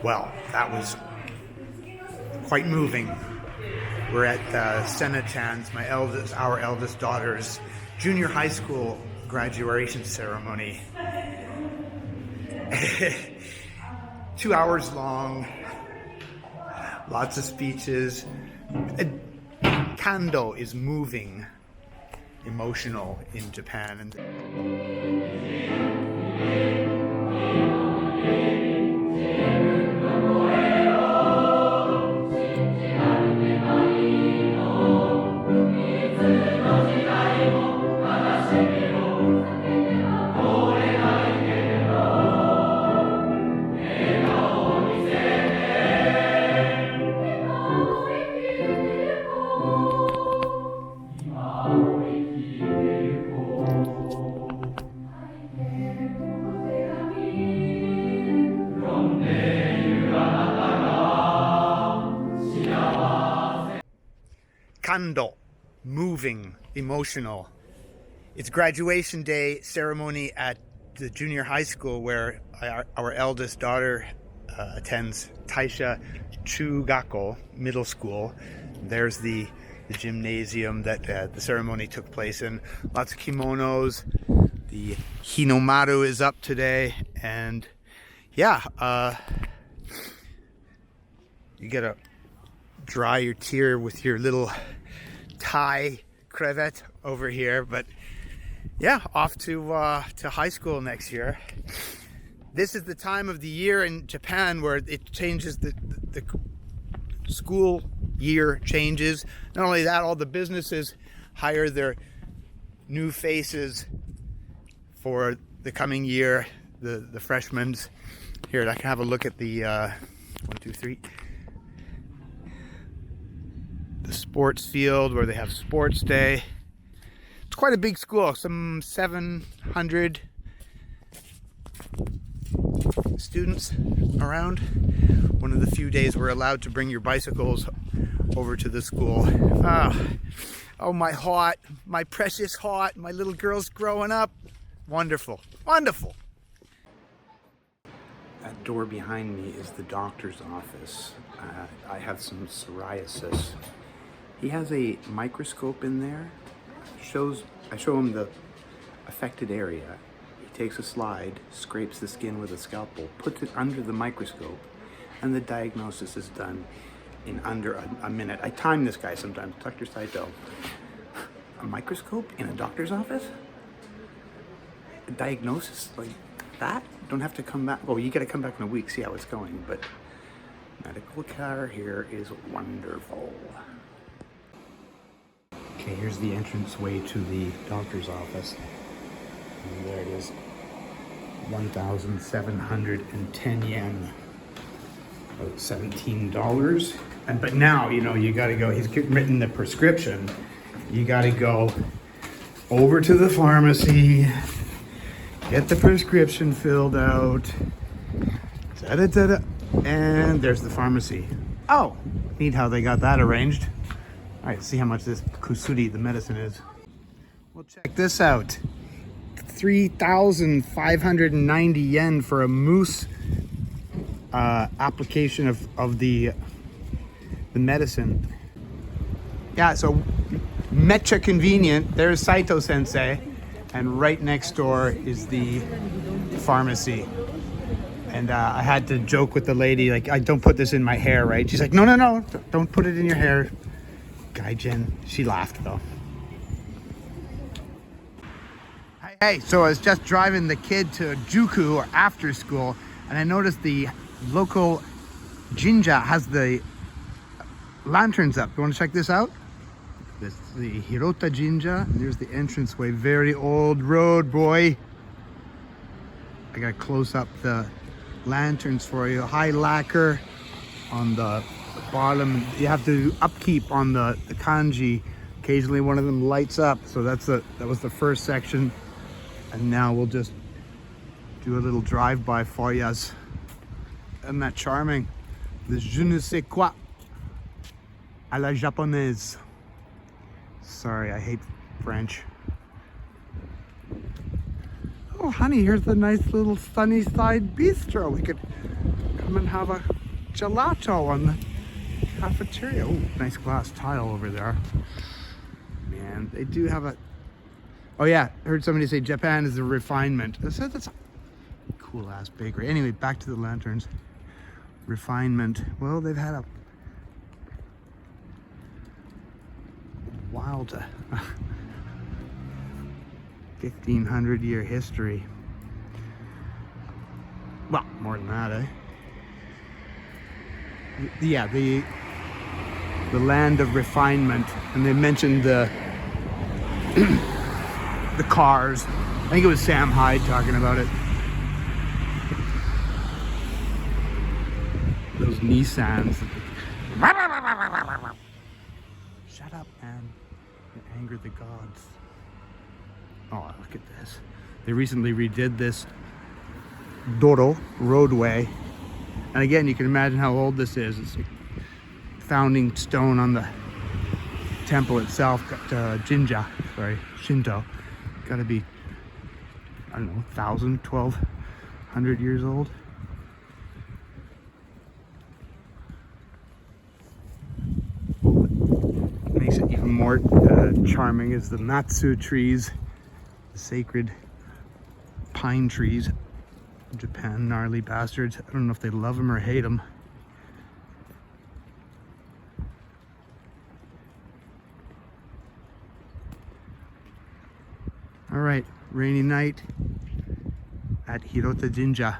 Well, that was quite moving. We're at Senna-chan's, our eldest daughter's junior high school graduation ceremony. 2 hours long, lots of speeches. Kando is moving, emotional in Japan. And Kando, moving, emotional. It's graduation day ceremony at the junior high school where our eldest daughter attends, Taisha Chugako Middle School. There's the gymnasium that the ceremony took place in. Lots of kimonos. The Hinomaru is up today, and yeah, you gotta dry your tear with your little Thai crevette over here. But yeah, off to high school next year. This is the time of the year in Japan where it changes, the school year changes. Not only that, all the businesses hire their new faces for the coming year, the freshmen. Here, I can have a look at the 1, 2, 3. The sports field where they have sports day. It's quite a big school, some 700 students around. One of the few days we're allowed to bring your bicycles over to the school. Oh, my precious heart, my little girl's growing up. Wonderful, wonderful. That door behind me is the doctor's office. I have some psoriasis. He has a microscope in there. I show him the affected area. He takes a slide, scrapes the skin with a scalpel, puts it under the microscope, and the diagnosis is done in under a minute. I time this guy sometimes, Dr. Saito. A microscope in a doctor's office? A diagnosis like that? Don't have to come back. Oh, you gotta come back in a week, see how it's going. But medical care here is wonderful. Okay, here's the entrance way to the doctor's office. And there it is. 1,710 yen. About $17. But now, you gotta go, he's written the prescription. You gotta go over to the pharmacy, get the prescription filled out. Da-da-da-da. And there's the pharmacy. Oh, neat how they got that arranged. All right, see how much this kusuri, the medicine, is. Well, check this out. 3,590 yen for a mousse application of the medicine. Yeah, so mecha convenient. There's Saito Sensei, and right next door is the pharmacy. And I had to joke with the lady, like, I don't put this in my hair, right? She's like, no, don't put it in your hair. Gaijin. She laughed though. Hey, so I was just driving the kid to Juku, or after school, and I noticed the local jinja has the lanterns up. You want to check this out? This is the Hirota Jinja. There's the entranceway. Very old road, boy. I gotta close up the lanterns for you. High lacquer on the bottom. You have to do upkeep on the kanji. Occasionally one of them lights up. So that was the first section. And now we'll just do a little drive-by for yous. Isn't that charming? The je ne sais quoi à la japonaise. Sorry, I hate French. Oh, honey, here's the nice little Sunnyside bistro. We could come come and have a gelato on the cafeteria. Oh, nice glass tile over there. Man, they do have a... Oh yeah, I heard somebody say Japan is a refinement. I said that's a cool ass bakery. Anyway, back to the lanterns. Refinement. Well, they've had a wild 1500-year history. Well, more than that, eh? Yeah, the land of refinement, and they mentioned the the cars. I think it was Sam Hyde talking about it. Those Nissans. Shut up, man. You anger the gods. Oh, look at this. They recently redid this Dozo roadway. And again, you can imagine how old this is. It's a founding stone on the temple itself. Shinto. Gotta be, I don't know, 1,000, 1,200 years old. What makes it even more charming is the Matsu trees, the sacred pine trees. Japan, gnarly bastards. I don't know if they love them or hate them. All right, rainy night at Hirota Jinja.